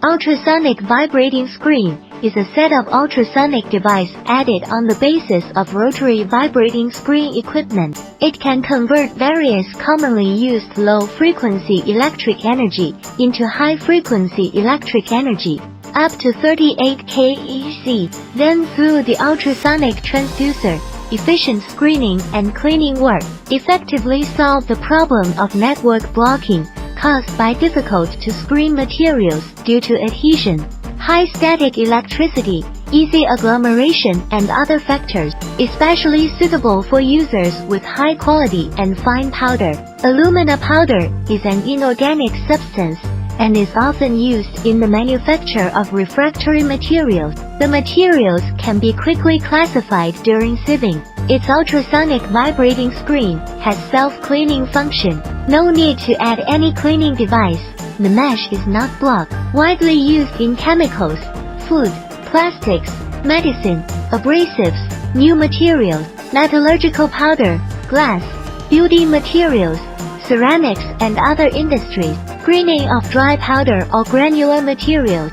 Ultrasonic vibrating screen is a set of ultrasonic device added on the basis of rotary vibrating screen equipment. It can convert various commonly used low-frequency electric energy into high-frequency electric energy, up to 38 kEc. Then through the ultrasonic transducer, efficient screening and cleaning work effectively solve the problem of network blocking caused by difficult-to-screen materials due to adhesion, high static electricity, easy agglomeration and other factors, especially suitable for users with high quality and fine powder. Alumina powder is an inorganic substance and is often used in the manufacture of refractory materials. The materials can be quickly classified during sieving. Its ultrasonic vibrating screen has self-cleaning function. No need to add any cleaning device. The mesh is not blocked. Widely used in chemicals, food, plastics, medicine, abrasives, new materials, metallurgical powder, glass, building materials, ceramics and other industries. Screening of dry powder or granular materials.